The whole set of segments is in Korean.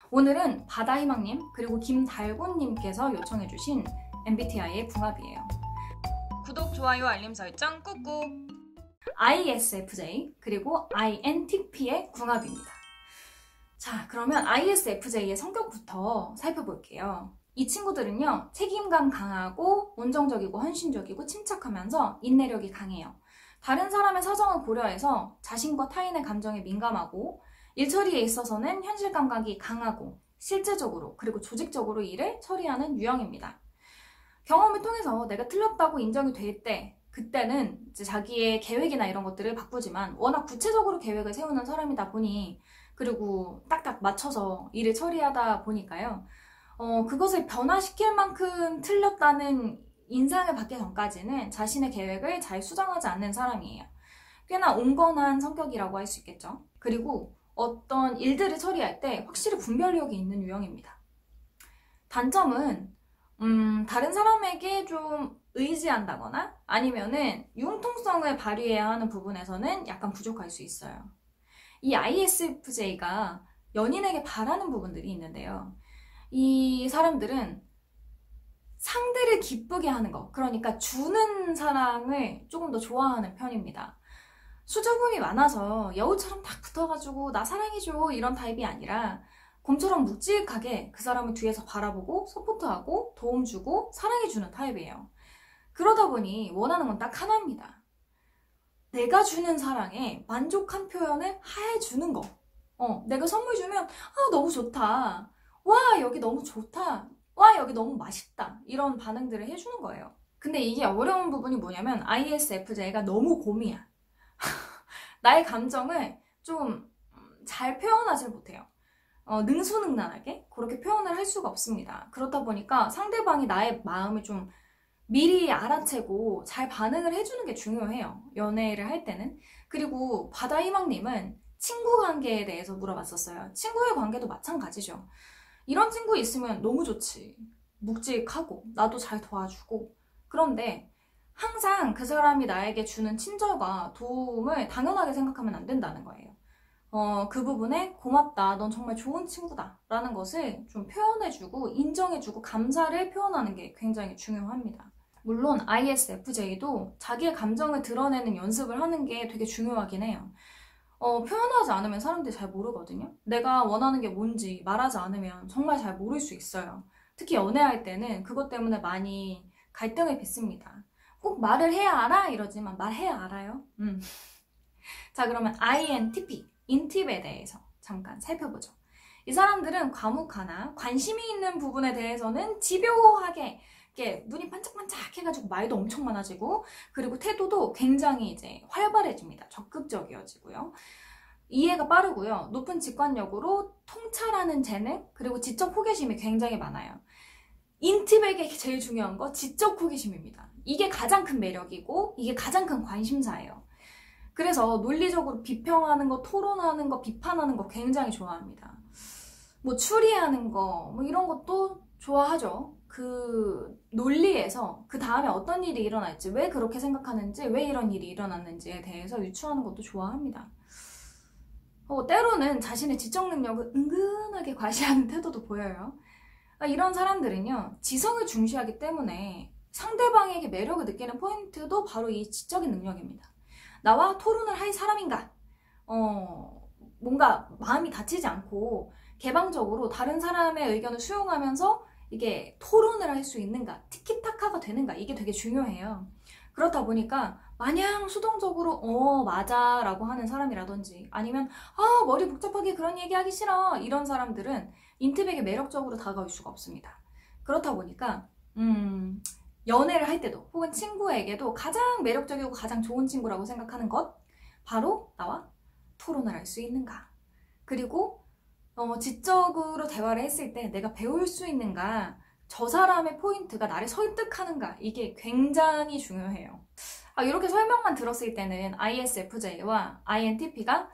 오늘은 바다희망님 그리고 김달곤님께서 요청해주신 MBTI의 궁합이에요. 구독, 좋아요, 알림 설정 꾹꾹. ISFJ 그리고 INTP의 궁합입니다. 자, 그러면 ISFJ의 성격부터 살펴볼게요. 이 친구들은요, 책임감 강하고 온정적이고 헌신적이고 침착하면서 인내력이 강해요. 다른 사람의 사정을 고려해서 자신과 타인의 감정에 민감하고 일 처리에 있어서는 현실 감각이 강하고 실제적으로 그리고 조직적으로 일을 처리하는 유형입니다. 경험을 통해서 내가 틀렸다고 인정이 될 때, 그때는 이제 자기의 계획이나 이런 것들을 바꾸지만 워낙 구체적으로 계획을 세우는 사람이다 보니, 그리고 딱딱 맞춰서 일을 처리하다 보니까요, 그것을 변화시킬 만큼 틀렸다는 인상을 받기 전까지는 자신의 계획을 잘 수정하지 않는 사람이에요. 꽤나 온건한 성격이라고 할 수 있겠죠. 그리고 어떤 일들을 처리할 때 확실히 분별력이 있는 유형입니다. 단점은 다른 사람에게 좀 의지한다거나 아니면은 융통성을 발휘해야 하는 부분에서는 약간 부족할 수 있어요. 이 ISFJ가 연인에게 바라는 부분들이 있는데요. 이 사람들은 상대를 기쁘게 하는 거, 그러니까 주는 사랑을 조금 더 좋아하는 편입니다. 수줍음이 많아서 여우처럼 딱 붙어가지고 나 사랑해줘 이런 타입이 아니라 곰처럼 묵직하게 그 사람을 뒤에서 바라보고 서포트하고 도움 주고 사랑해주는 타입이에요. 그러다 보니 원하는 건 딱 하나입니다. 내가 주는 사랑에 만족한 표현을 해주는 거. 내가 선물 주면 아 너무 좋다. 와 여기 너무 좋다. 와 여기 너무 맛있다. 이런 반응들을 해주는 거예요. 근데 이게 어려운 부분이 뭐냐면 ISFJ가 너무 곰이야. 나의 감정을 좀 잘 표현하지 못해요. 능수능란하게 그렇게 표현을 할 수가 없습니다. 그렇다 보니까 상대방이 나의 마음을 좀 미리 알아채고 잘 반응을 해주는 게 중요해요. 연애를 할 때는. 그리고 바다희망님은 친구 관계에 대해서 물어봤었어요. 친구의 관계도 마찬가지죠. 이런 친구 있으면 너무 좋지. 묵직하고 나도 잘 도와주고. 그런데 항상 그 사람이 나에게 주는 친절과 도움을 당연하게 생각하면 안 된다는 거예요. 그 부분에 고맙다, 넌 정말 좋은 친구다 라는 것을 좀 표현해주고 인정해주고 감사를 표현하는 게 굉장히 중요합니다. 물론 ISFJ도 자기의 감정을 드러내는 연습을 하는 게 되게 중요하긴 해요. 표현하지 않으면 사람들이 잘 모르거든요. 내가 원하는 게 뭔지 말하지 않으면 정말 잘 모를 수 있어요. 특히 연애할 때는 그것 때문에 많이 갈등을 빚습니다. 꼭 말을 해야 알아? 이러지만 말해야 알아요. 자, 그러면 INTP, 인팁에 대해서 잠깐 살펴보죠. 이 사람들은 과묵하나 관심이 있는 부분에 대해서는 집요하게 이렇게 눈이 반짝반짝 해가지고 말도 엄청 많아지고, 그리고 태도도 굉장히 이제 활발해집니다. 적극적이어지고요. 이해가 빠르고요. 높은 직관력으로 통찰하는 재능, 그리고 지적 호기심이 굉장히 많아요. 인팁에게 제일 중요한 거 지적 호기심입니다. 이게 가장 큰 매력이고 이게 가장 큰 관심사예요. 그래서 논리적으로 비평하는 거, 토론하는 거, 비판하는 거 굉장히 좋아합니다. 뭐 추리하는 거, 뭐 이런 것도 좋아하죠. 그 논리에서 그 다음에 어떤 일이 일어날지, 왜 그렇게 생각하는지, 왜 이런 일이 일어났는지에 대해서 유추하는 것도 좋아합니다. 때로는 자신의 지적 능력을 은근하게 과시하는 태도도 보여요. 이런 사람들은요, 지성을 중시하기 때문에 상대방에게 매력을 느끼는 포인트도 바로 이 지적인 능력입니다. 나와 토론을 할 사람인가? 뭔가 마음이 다치지 않고 개방적으로 다른 사람의 의견을 수용하면서 이게 토론을 할 수 있는가? 티키타카가 되는가? 이게 되게 중요해요. 그렇다 보니까 마냥 수동적으로 맞아 라고 하는 사람이라든지 아니면 머리 복잡하게 그런 얘기하기 싫어 이런 사람들은 인팁에게 매력적으로 다가올 수가 없습니다. 그렇다 보니까 연애를 할 때도 혹은 친구에게도 가장 매력적이고 가장 좋은 친구라고 생각하는 것, 바로 나와 토론을 할 수 있는가, 그리고 지적으로 대화를 했을 때 내가 배울 수 있는가, 저 사람의 포인트가 나를 설득하는가, 이게 굉장히 중요해요. 이렇게 설명만 들었을 때는 ISFJ와 INTP가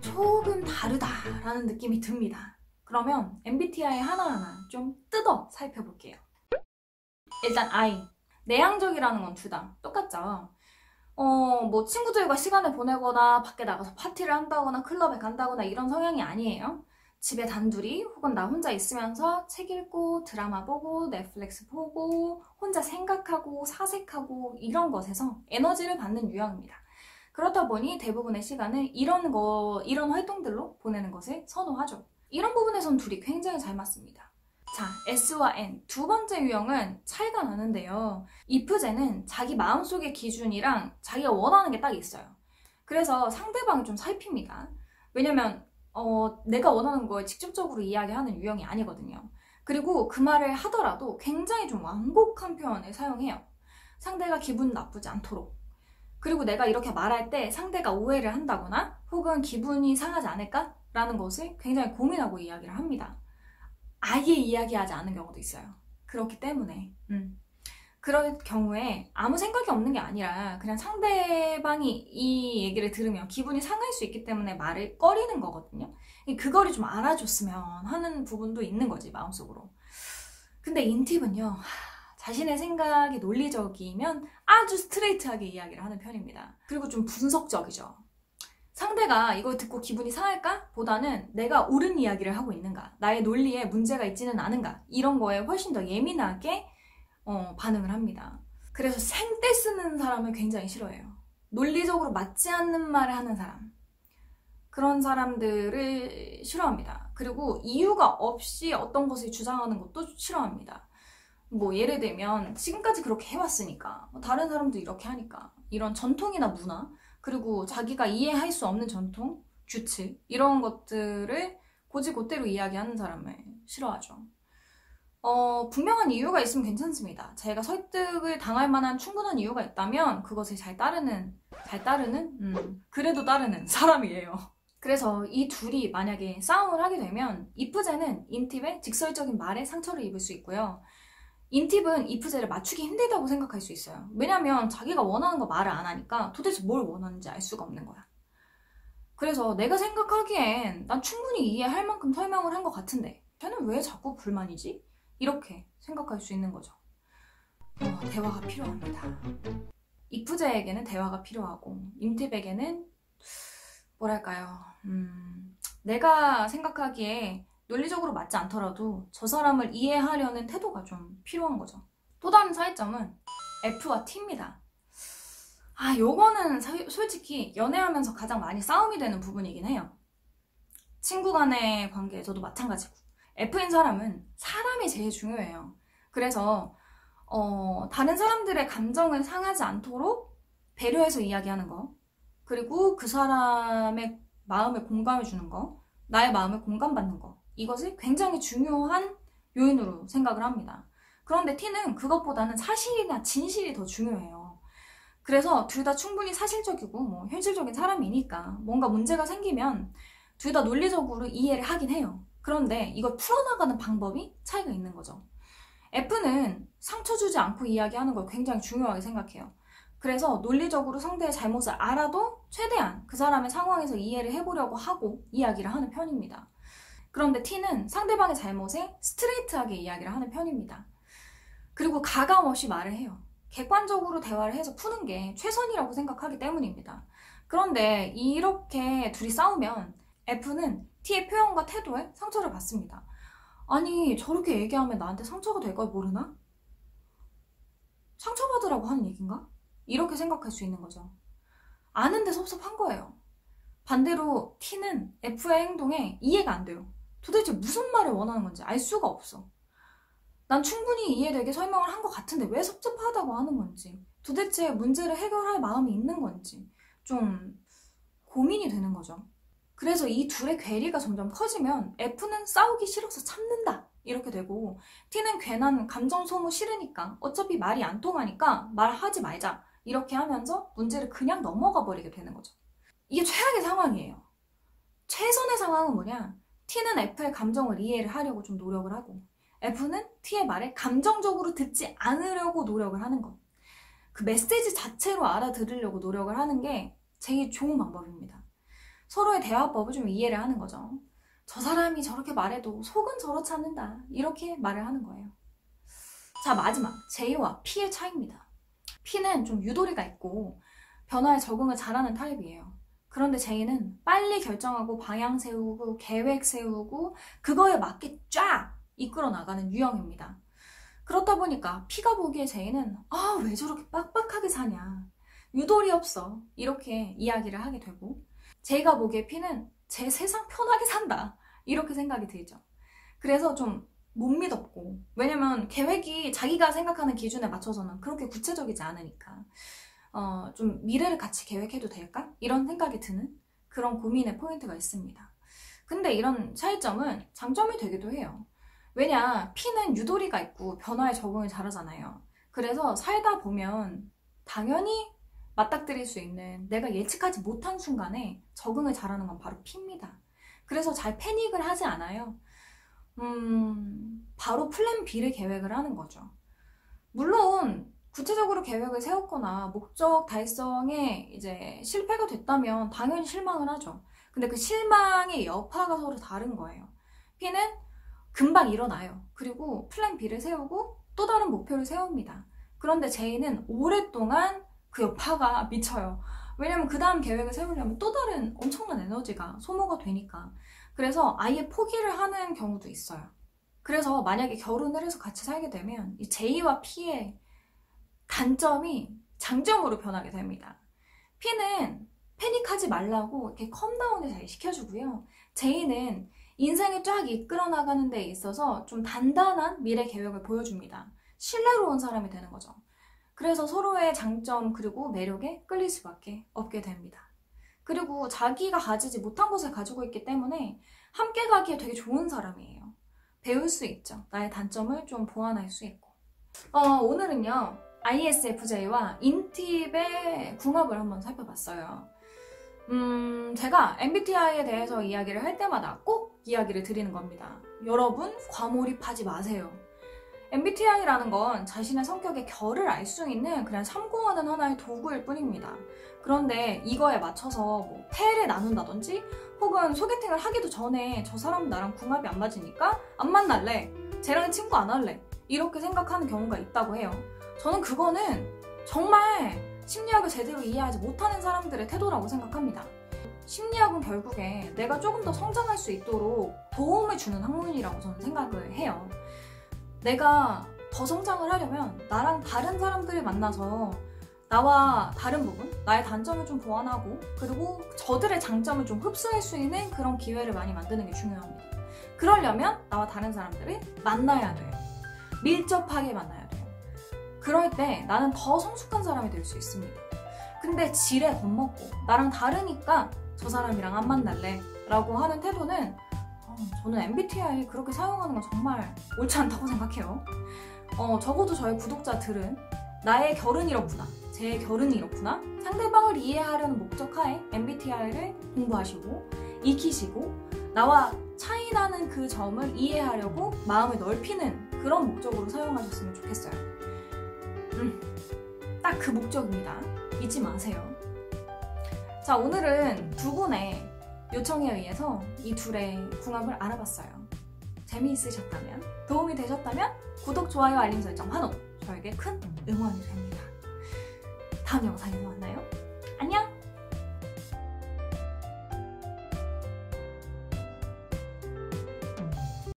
조금 다르다라는 느낌이 듭니다. 그러면 MBTI 하나하나 좀 뜯어 살펴볼게요. 일단 I, 내향적이라는 건 둘 다 똑같죠. 뭐 친구들과 시간을 보내거나 밖에 나가서 파티를 한다거나 클럽에 간다거나 이런 성향이 아니에요. 집에 단둘이 혹은 나 혼자 있으면서 책 읽고 드라마 보고 넷플릭스 보고 혼자 생각하고 사색하고 이런 것에서 에너지를 받는 유형입니다. 그렇다 보니 대부분의 시간을 이런 활동들로 보내는 것을 선호하죠. 이런 부분에선 둘이 굉장히 잘 맞습니다. 자, S와 N 두 번째 유형은 차이가 나는데요. IFJ는 자기 마음속의 기준이랑 자기가 원하는 게 딱 있어요. 그래서 상대방을 좀 살핍니다. 왜냐면 내가 원하는 걸 직접적으로 이야기하는 유형이 아니거든요. 그리고 그 말을 하더라도 굉장히 좀 완곡한 표현을 사용해요. 상대가 기분 나쁘지 않도록. 그리고 내가 이렇게 말할 때 상대가 오해를 한다거나 혹은 기분이 상하지 않을까? 라는 것을 굉장히 고민하고 이야기를 합니다. 아예 이야기하지 않은 경우도 있어요. 그렇기 때문에 그럴 경우에 아무 생각이 없는 게 아니라 그냥 상대방이 이 얘기를 들으면 기분이 상할 수 있기 때문에 말을 꺼리는 거거든요. 그거를 좀 알아줬으면 하는 부분도 있는 거지, 마음속으로. 근데 인팁은요, 자신의 생각이 논리적이면 아주 스트레이트하게 이야기를 하는 편입니다. 그리고 좀 분석적이죠. 상대가 이걸 듣고 기분이 상할까? 보다는 내가 옳은 이야기를 하고 있는가? 나의 논리에 문제가 있지는 않은가? 이런 거에 훨씬 더 예민하게 반응을 합니다. 그래서 생떼 쓰는 사람을 굉장히 싫어해요. 논리적으로 맞지 않는 말을 하는 사람. 그런 사람들을 싫어합니다. 그리고 이유가 없이 어떤 것을 주장하는 것도 싫어합니다. 뭐 예를 들면 지금까지 그렇게 해왔으니까 다른 사람도 이렇게 하니까 이런 전통이나 문화 그리고 자기가 이해할 수 없는 전통, 규칙 이런 것들을 곧이곧대로 이야기하는 사람을 싫어하죠. 분명한 이유가 있으면 괜찮습니다. 제가 설득을 당할 만한 충분한 이유가 있다면 그것을 그래도 따르는 사람이에요. 그래서 이 둘이 만약에 싸움을 하게 되면 IFJ는 인팁의 직설적인 말에 상처를 입을 수 있고요. 인팁은 IFJ를 맞추기 힘들다고 생각할 수 있어요. 왜냐면 자기가 원하는 거 말을 안 하니까 도대체 뭘 원하는지 알 수가 없는 거야. 그래서 내가 생각하기엔 난 충분히 이해할 만큼 설명을 한 것 같은데 쟤는 왜 자꾸 불만이지? 이렇게 생각할 수 있는 거죠. 대화가 필요합니다. IFJ에게는 대화가 필요하고 인팁에게는 뭐랄까요? 내가 생각하기에 논리적으로 맞지 않더라도 저 사람을 이해하려는 태도가 좀 필요한 거죠. 또 다른 차이점은 F와 T입니다. 요거는 솔직히 연애하면서 가장 많이 싸움이 되는 부분이긴 해요. 친구 간의 관계에서도 마찬가지고. F인 사람은 사람이 제일 중요해요. 그래서 다른 사람들의 감정을 상하지 않도록 배려해서 이야기하는 거, 그리고 그 사람의 마음에 공감해 주는 거, 나의 마음에 공감받는 거, 이것이 굉장히 중요한 요인으로 생각을 합니다. 그런데 T는 그것보다는 사실이나 진실이 더 중요해요. 그래서 둘 다 충분히 사실적이고 현실적인 사람이니까 뭔가 문제가 생기면 둘 다 논리적으로 이해를 하긴 해요. 그런데 이걸 풀어나가는 방법이 차이가 있는 거죠. F는 상처 주지 않고 이야기하는 걸 굉장히 중요하게 생각해요. 그래서 논리적으로 상대의 잘못을 알아도 최대한 그 사람의 상황에서 이해를 해보려고 하고 이야기를 하는 편입니다. 그런데 T는 상대방의 잘못에 스트레이트하게 이야기를 하는 편입니다. 그리고 가감없이 말을 해요. 객관적으로 대화를 해서 푸는 게 최선이라고 생각하기 때문입니다. 그런데 이렇게 둘이 싸우면 F는 T의 표현과 태도에 상처를 받습니다. 아니, 저렇게 얘기하면 나한테 상처가 될 걸 모르나? 상처받으라고 하는 얘기인가? 이렇게 생각할 수 있는 거죠. 아는데 섭섭한 거예요. 반대로 T는 F의 행동에 이해가 안 돼요. 도대체 무슨 말을 원하는 건지 알 수가 없어. 난 충분히 이해되게 설명을 한 것 같은데 왜 섭섭하다고 하는 건지, 도대체 문제를 해결할 마음이 있는 건지 좀 고민이 되는 거죠. 그래서 이 둘의 괴리가 점점 커지면 F는 싸우기 싫어서 참는다 이렇게 되고, T는 괜한 감정 소모 싫으니까 어차피 말이 안 통하니까 말하지 말자 이렇게 하면서 문제를 그냥 넘어가 버리게 되는 거죠. 이게 최악의 상황이에요. 최선의 상황은 뭐냐? T는 F의 감정을 이해를 하려고 좀 노력을 하고, F는 T의 말에 감정적으로 듣지 않으려고 노력을 하는 것. 그 메시지 자체로 알아들으려고 노력을 하는 게 제일 좋은 방법입니다. 서로의 대화법을 좀 이해를 하는 거죠. 저 사람이 저렇게 말해도 속은 저렇지 않는다, 이렇게 말을 하는 거예요. 자, 마지막 J와 P의 차이입니다. P는 좀 유도리가 있고 변화에 적응을 잘하는 타입이에요. 그런데 제이는 빨리 결정하고 방향 세우고 계획 세우고 그거에 맞게 쫙 이끌어 나가는 유형입니다. 그렇다 보니까 P가 보기에 제이는 왜 저렇게 빡빡하게 사냐, 유도리 없어, 이렇게 이야기를 하게 되고, 제이가 보기에 P는 제 세상 편하게 산다, 이렇게 생각이 들죠. 그래서 좀 못 믿었고, 왜냐면 계획이 자기가 생각하는 기준에 맞춰서는 그렇게 구체적이지 않으니까 좀 미래를 같이 계획해도 될까? 이런 생각이 드는 그런 고민의 포인트가 있습니다. 근데 이런 차이점은 장점이 되기도 해요. 왜냐, P는 유도리가 있고 변화에 적응을 잘하잖아요. 그래서 살다 보면 당연히 맞닥뜨릴 수 있는, 내가 예측하지 못한 순간에 적응을 잘하는 건 바로 P입니다. 그래서 잘 패닉을 하지 않아요. 바로 플랜 B를 계획을 하는 거죠. 물론 구체적으로 계획을 세웠거나 목적 달성에 이제 실패가 됐다면 당연히 실망을 하죠. 근데 그 실망의 여파가 서로 다른 거예요. P는 금방 일어나요. 그리고 플랜 B를 세우고 또 다른 목표를 세웁니다. 그런데 J는 오랫동안 그 여파가 미쳐요. 왜냐면 그 다음 계획을 세우려면 또 다른 엄청난 에너지가 소모가 되니까. 그래서 아예 포기를 하는 경우도 있어요. 그래서 만약에 결혼을 해서 같이 살게 되면 이 J와 P의 단점이 장점으로 변하게 됩니다. P는 패닉하지 말라고 이렇게 컴다운을 잘 시켜주고요. J는 인생을 쫙 이끌어 나가는 데 있어서 좀 단단한 미래 계획을 보여줍니다. 신뢰로운 사람이 되는 거죠. 그래서 서로의 장점 그리고 매력에 끌릴 수밖에 없게 됩니다. 그리고 자기가 가지지 못한 것을 가지고 있기 때문에 함께 가기에 되게 좋은 사람이에요. 배울 수 있죠. 나의 단점을 좀 보완할 수 있고. 오늘은요, ISFJ와 인팁의 궁합을 한번 살펴봤어요. 제가 MBTI에 대해서 이야기를 할 때마다 꼭 이야기를 드리는 겁니다. 여러분, 과몰입하지 마세요. MBTI라는 건 자신의 성격의 결을 알 수 있는 그냥 참고하는 하나의 도구일 뿐입니다. 그런데 이거에 맞춰서 뭐 패를 나눈다든지 혹은 소개팅을 하기도 전에 저 사람 나랑 궁합이 안 맞으니까 안 만날래, 쟤랑 친구 안 할래, 이렇게 생각하는 경우가 있다고 해요. 저는 그거는 정말 심리학을 제대로 이해하지 못하는 사람들의 태도라고 생각합니다. 심리학은 결국에 내가 조금 더 성장할 수 있도록 도움을 주는 학문이라고 저는 생각을 해요. 내가 더 성장을 하려면 나랑 다른 사람들을 만나서 나와 다른 부분, 나의 단점을 좀 보완하고 그리고 저들의 장점을 좀 흡수할 수 있는 그런 기회를 많이 만드는 게 중요합니다. 그러려면 나와 다른 사람들을 만나야 돼요. 밀접하게 만나야 돼요. 그럴 때 나는 더 성숙한 사람이 될 수 있습니다. 근데 지레 겁먹고 나랑 다르니까 저 사람이랑 안 만날래 라고 하는 태도는 저는 MBTI 그렇게 사용하는 건 정말 옳지 않다고 생각해요. 적어도 저희 구독자들은 나의 결은 이렇구나, 제 결은 이렇구나, 상대방을 이해하려는 목적 하에 MBTI를 공부하시고 익히시고 나와 차이나는 그 점을 이해하려고 마음을 넓히는 그런 목적으로 사용하셨으면 좋겠어요. 딱 그 목적입니다. 잊지 마세요. 자, 오늘은 두 분의 요청에 의해서 이 둘의 궁합을 알아봤어요. 재미있으셨다면, 도움이 되셨다면 구독, 좋아요, 알림 설정, 환호 저에게 큰 응원이 됩니다. 다음 영상에서 만나요. 안녕!